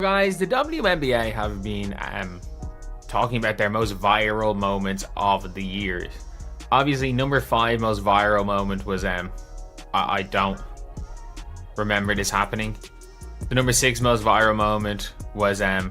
Guys, the WNBA have been talking about their most viral moments of the year. Obviously, number 5 most viral moment was I don't remember this happening. The number 6 most viral moment was I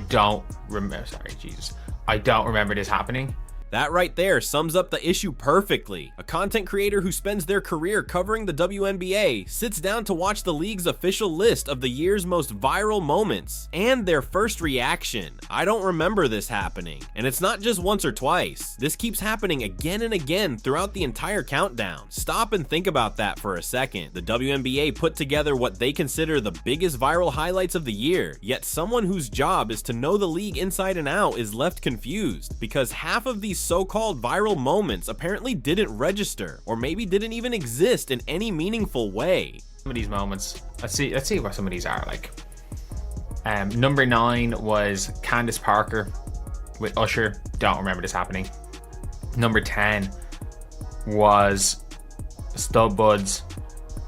don't remember. Sorry, Jesus. I don't remember this happening. That right there sums up the issue perfectly. A content creator who spends their career covering the WNBA sits down to watch the league's official list of the year's most viral moments, and their first reaction: I don't remember this happening. And it's not just once or twice. This keeps happening again and again throughout the entire countdown. Stop and think about that for a second. The WNBA put together what they consider the biggest viral highlights of the year, yet someone whose job is to know the league inside and out is left confused, because half of these so-called viral moments apparently didn't register, or maybe didn't even exist in any meaningful way. Some of these moments, let's see what some of these are like. Number 9 was Candace Parker with Usher. Don't remember this happening. Number 10 was Stud Buds.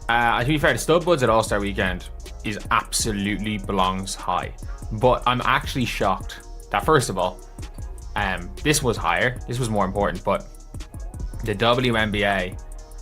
To be fair, the Stud Buds at All-Star Weekend is absolutely belongs high, but I'm actually shocked that, first of all, this was higher, this was more important, but the WNBA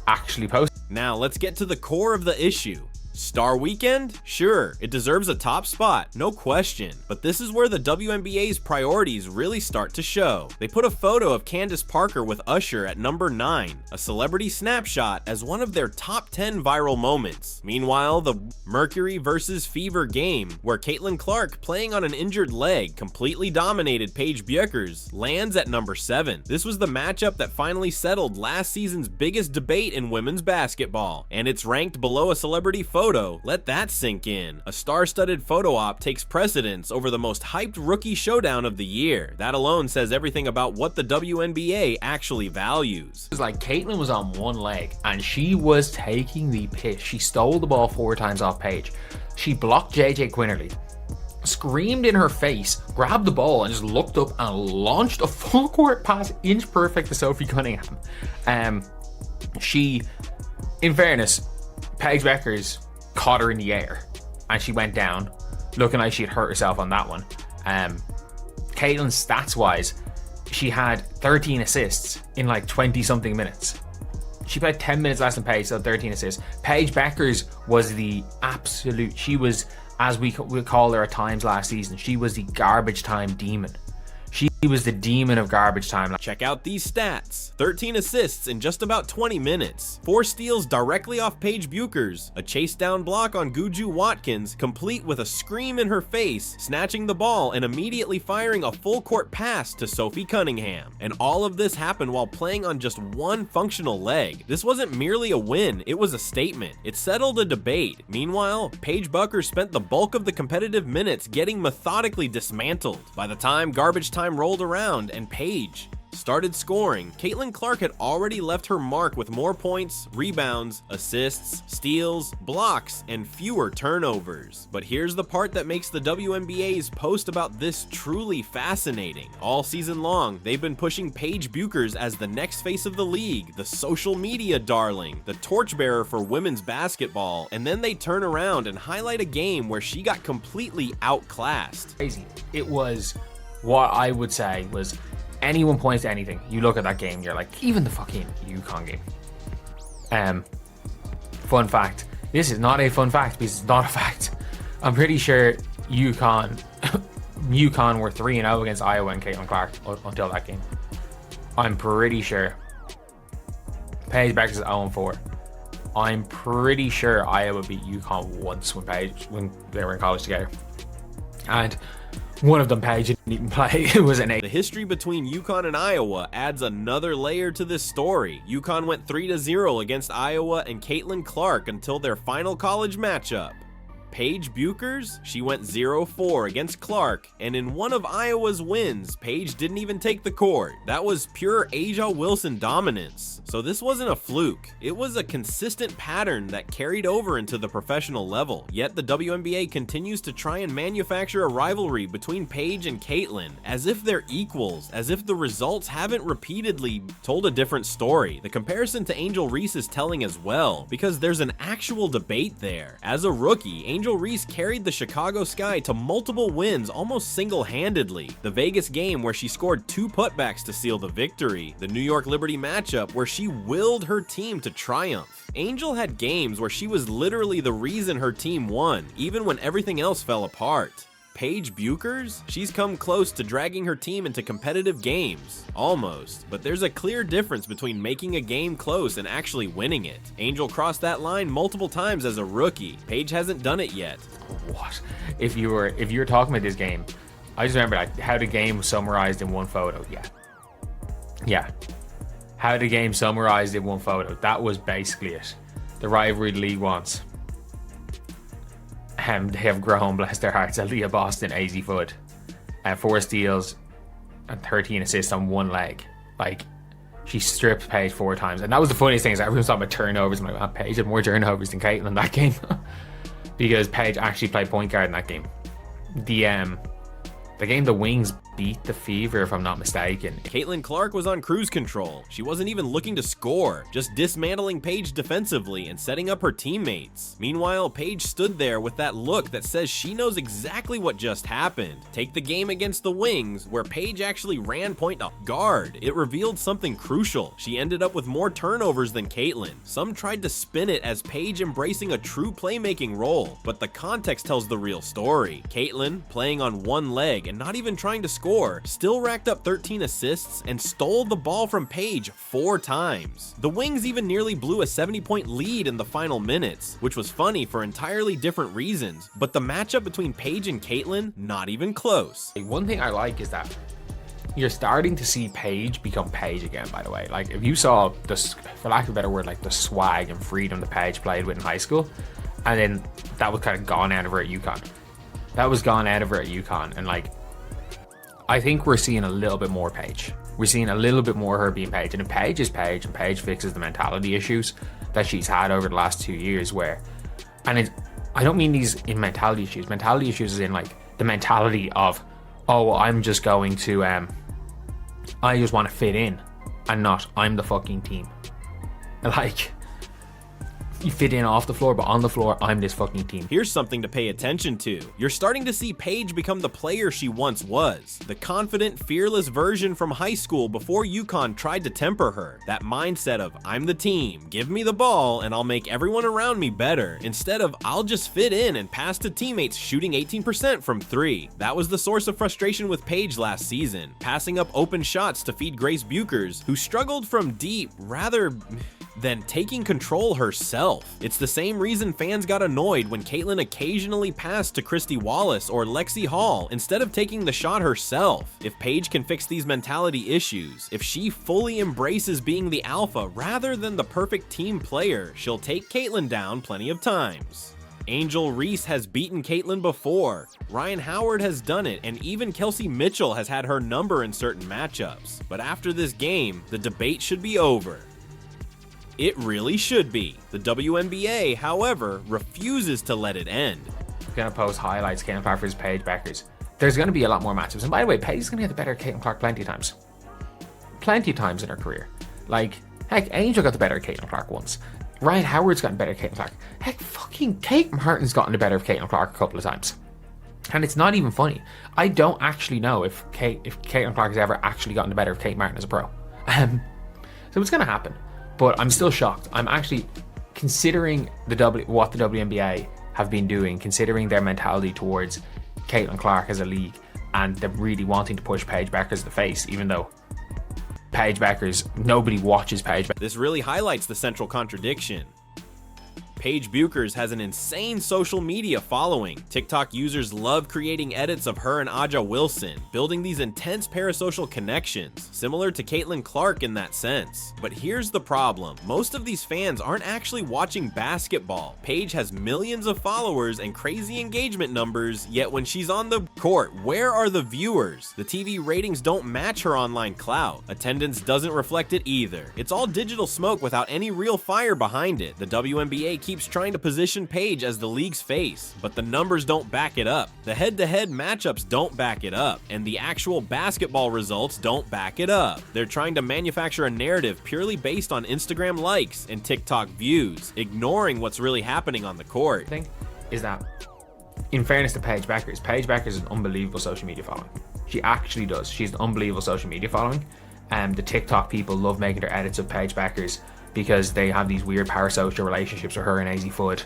actually posted. Now let's get to the core of the issue. Star Weekend? Sure, it deserves a top spot, no question, but this is where the WNBA's priorities really start to show. They put a photo of Candace Parker with Usher at number 9, a celebrity snapshot, as one of their top 10 viral moments. Meanwhile, the Mercury versus Fever game, where Caitlin Clark, playing on an injured leg, completely dominated Paige Bueckers, lands at number 7. This was the matchup that finally settled last season's biggest debate in women's basketball, and it's ranked below a celebrity photo. Let that sink in. A star-studded photo op takes precedence over the most hyped rookie showdown of the year. That alone says everything about what the WNBA actually values. It's like Caitlin was on one leg and she was taking the piss. She stole the ball 4 times off Paige. She blocked JJ Quinterly, screamed in her face, grabbed the ball, and just looked up and launched a full court pass, inch perfect, to Sophie Cunningham. In fairness, Paige Bueckers caught her in the air and she went down looking like she had hurt herself on that one. Caitlin's stats wise, she had 13 assists in like 20 something minutes. She played 10 minutes less than Paige, so 13 assists. Paige Bueckers was the absolute, she was, as we called her at times last season, she was the garbage time demon. She was the demon of garbage time. Check out these stats. 13 assists in just about 20 minutes. 4 steals directly off Paige Bueckers. A chase down block on Guju Watkins, complete with a scream in her face, snatching the ball and immediately firing a full court pass to Sophie Cunningham. And all of this happened while playing on just one functional leg. This wasn't merely a win, it was a statement. It settled a debate. Meanwhile, Paige Bueckers spent the bulk of the competitive minutes getting methodically dismantled. By the time garbage time rolled around and Paige started scoring, Caitlin Clark had already left her mark with more points, rebounds, assists, steals, blocks, and fewer turnovers. But here's the part that makes the WNBA's post about this truly fascinating. All season long, they've been pushing Paige Bueckers as the next face of the league, the social media darling, the torchbearer for women's basketball, and then they turn around and highlight a game where she got completely outclassed. Crazy. It was what I would say was, anyone points to anything, you look at that game, you're like, even the fucking UConn game. Fun fact. This is not a fun fact because it's not a fact. I'm pretty sure UConn were 3-0 against Iowa and Caitlin Clark until that game. I'm pretty sure. Paige Bueckers is 0-4. I'm pretty sure Iowa beat UConn once when they were in college together. And one of them, Paige, didn't even play. It was an 8. The history between UConn and Iowa adds another layer to this story. UConn went 3-0 against Iowa and Caitlin Clark until their final college matchup. Paige Bueckers, she went 0-4 against Clark, and in one of Iowa's wins, Paige didn't even take the court. That was pure Asia Wilson dominance. So this wasn't a fluke. It was a consistent pattern that carried over into the professional level. Yet the WNBA continues to try and manufacture a rivalry between Paige and Caitlin, as if they're equals, as if the results haven't repeatedly told a different story. The comparison to Angel Reese is telling as well, because there's an actual debate there. As a rookie, Angel Angel Reese carried the Chicago Sky to multiple wins almost single-handedly. The Vegas game where she scored 2 putbacks to seal the victory. The New York Liberty matchup where she willed her team to triumph. Angel had games where she was literally the reason her team won, even when everything else fell apart. Paige Bueckers? She's come close to dragging her team into competitive games. Almost. But there's a clear difference between making a game close and actually winning it. Angel crossed that line multiple times as a rookie. Paige hasn't done it yet. What? If you were talking about this game, I just remember like how the game was summarized in one photo. Yeah. How the game summarized in one photo. That was basically it. The rivalry the league wants. They have grown, bless their hearts. Aaliyah Boston, 80 foot, 4 steals, and 13 assists on one leg. Like, she stripped Paige 4 times, and that was the funniest thing. Is everyone's talking about turnovers. I'm like, oh, Paige had more turnovers than Caitlin in that game, because Paige actually played point guard in that game. The game the Wings beat the Fever, if I'm not mistaken. Caitlin Clark was on cruise control. She wasn't even looking to score, just dismantling Paige defensively and setting up her teammates. Meanwhile, Paige stood there with that look that says she knows exactly what just happened. Take the game against the Wings, where Paige actually ran point off guard. It revealed something crucial. She ended up with more turnovers than Caitlin. Some tried to spin it as Paige embracing a true playmaking role, but the context tells the real story. Caitlin, playing on one leg and not even trying to score, still racked up 13 assists and stole the ball from Paige 4 times. The Wings even nearly blew a 70-point lead in the final minutes, which was funny for entirely different reasons, but the matchup between Paige and Caitlin, not even close. One thing I like is that you're starting to see Paige become Paige again, by the way. Like, if you saw this, for lack of a better word, like the swag and freedom that Paige played with in high school, and then that was kind of gone out of her at UConn. And like, I think we're seeing a little bit more Paige. We're seeing a little bit more her being Paige. And if Paige is Paige, and Paige fixes the mentality issues that she's had over the last 2 years, I don't mean these in mentality issues. Mentality issues is in like the mentality of, oh, well, I'm just going to, I just want to fit in, and not, I'm the fucking team. Like, you fit in off the floor, but on the floor, I'm this fucking team. Here's something to pay attention to. You're starting to see Paige become the player she once was. The confident, fearless version from high school before UConn tried to temper her. That mindset of, I'm the team, give me the ball, and I'll make everyone around me better. Instead of, I'll just fit in and pass to teammates shooting 18% from 3. That was the source of frustration with Paige last season. Passing up open shots to feed Grace Bueckers, who struggled from deep rather than taking control herself. It's the same reason fans got annoyed when Caitlin occasionally passed to Christy Wallace or Lexi Hall instead of taking the shot herself. If Paige can fix these mentality issues, if she fully embraces being the alpha rather than the perfect team player, she'll take Caitlin down plenty of times. Angel Reese has beaten Caitlin before. Ryan Howard has done it, and even Kelsey Mitchell has had her number in certain matchups. But after this game, the debate should be over. It really should be. The WNBA, however, refuses to let it end. We're going to post highlights, Caitlin Clark versus Paige Bueckers. There's going to be a lot more matchups. And by the way, Paige is going to get the better of Caitlin Clark plenty of times. Plenty of times in her career. Like, heck, Angel got the better of Caitlin Clark once. Ryan Howard's gotten better of Caitlin Clark. Heck, fucking Kate Martin's gotten the better of Caitlin Clark a couple of times. And it's not even funny. I don't actually know if Caitlin Clark has ever actually gotten the better of Kate Martin as a pro. So it's going to happen. But I'm still shocked. I'm actually considering what the WNBA have been doing, considering their mentality towards Caitlin Clark as a league, and them really wanting to push Paige Bueckers in the face, even though Paige Bueckers, nobody watches Paige Bueckers. This really highlights the central contradiction. Paige Bueckers has an insane social media following. TikTok users love creating edits of her and Aja Wilson, building these intense parasocial connections, similar to Caitlin Clark in that sense. But here's the problem. Most of these fans aren't actually watching basketball. Paige has millions of followers and crazy engagement numbers, yet when she's on the court, where are the viewers? The TV ratings don't match her online clout. Attendance doesn't reflect it either. It's all digital smoke without any real fire behind it. The WNBA keeps trying to position Paige as the league's face, but the numbers don't back it up. The head-to-head matchups don't back it up, and the actual basketball results don't back it up. They're trying to manufacture a narrative purely based on Instagram likes and TikTok views, ignoring what's really happening on the court. Thing is that in fairness to Paige Bueckers is an unbelievable social media following. She actually does. She's an unbelievable social media following. The TikTok people love making their edits of Paige Bueckers because they have these weird parasocial relationships with her and AZ Foot.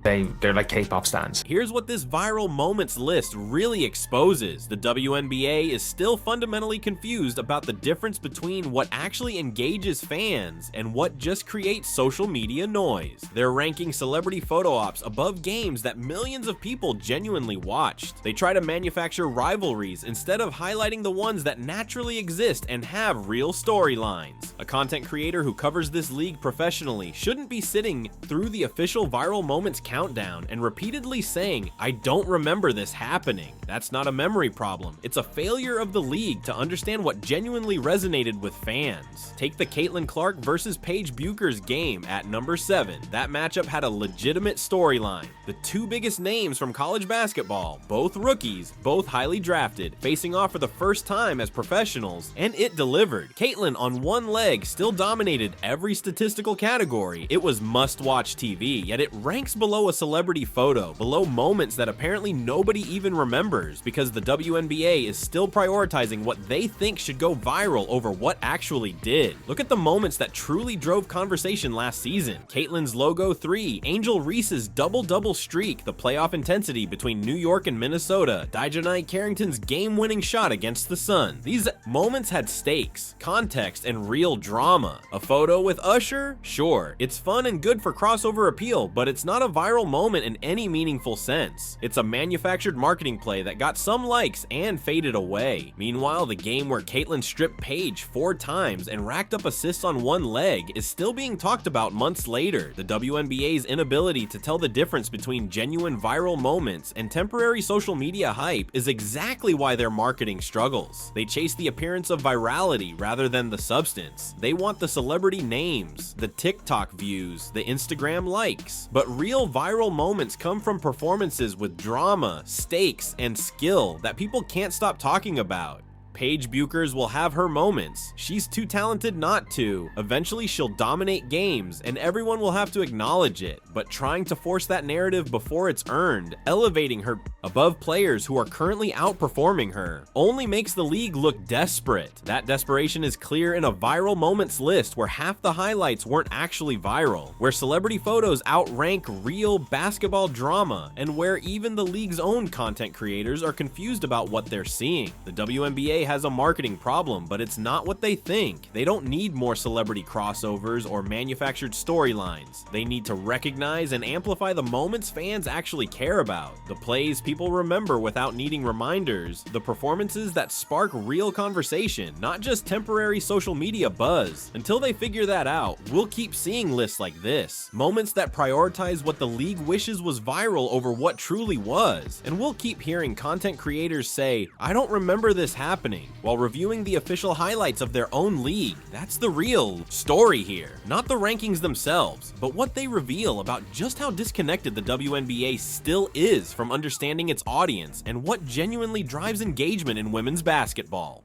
They're like K-pop stans. Here's what this viral moments list really exposes. The WNBA is still fundamentally confused about the difference between what actually engages fans and what just creates social media noise. They're ranking celebrity photo ops above games that millions of people genuinely watched. They try to manufacture rivalries instead of highlighting the ones that naturally exist and have real storylines. A content creator who covers this league professionally shouldn't be sitting through the official viral moments countdown and repeatedly saying, "I don't remember this happening." That's not a memory problem. It's a failure of the league to understand what genuinely resonated with fans. Take the Caitlin Clark versus Paige Bueckers game at number 7. That matchup had a legitimate storyline. The two biggest names from college basketball, both rookies, both highly drafted, facing off for the first time as professionals, and it delivered. Caitlin on one leg still dominated every statistical category. It was must-watch TV, yet it ranks below a celebrity photo, below moments that apparently nobody even remembers because the WNBA is still prioritizing what they think should go viral over what actually did. Look at the moments that truly drove conversation last season. Caitlin's logo 3, Angel Reese's double-double streak, the playoff intensity between New York and Minnesota, Dijonai Carrington's game-winning shot against the Suns. These moments had stakes, context, and real drama. A photo with Usher? Sure, it's fun and good for crossover appeal, but it's not a viral moment in any meaningful sense. It's a manufactured marketing play that got some likes and faded away. Meanwhile, the game where Caitlin stripped Paige 4 times and racked up assists on one leg is still being talked about months later. The WNBA's inability to tell the difference between genuine viral moments and temporary social media hype is exactly why their marketing struggles. They chase the appearance of virality rather than the substance. They want the celebrity names, the TikTok views, the Instagram likes, but real viral moments come from performances with drama, stakes, and skill that people can't stop talking about. Paige Bueckers will have her moments. She's too talented not to. Eventually she'll dominate games and everyone will have to acknowledge it, but trying to force that narrative before it's earned, elevating her above players who are currently outperforming her, only makes the league look desperate. That desperation is clear in a viral moments list where half the highlights weren't actually viral, where celebrity photos outrank real basketball drama, and where even the league's own content creators are confused about what they're seeing. The WNBA has a marketing problem, but it's not what they think. They don't need more celebrity crossovers or manufactured storylines. They need to recognize and amplify the moments fans actually care about, the plays people remember without needing reminders, the performances that spark real conversation, not just temporary social media buzz. Until they figure that out, we'll keep seeing lists like this, moments that prioritize what the league wishes was viral over what truly was, and we'll keep hearing content creators say, "I don't remember this happening," while reviewing the official highlights of their own league. That's the real story here. Not the rankings themselves, but what they reveal about just how disconnected the WNBA still is from understanding its audience and what genuinely drives engagement in women's basketball.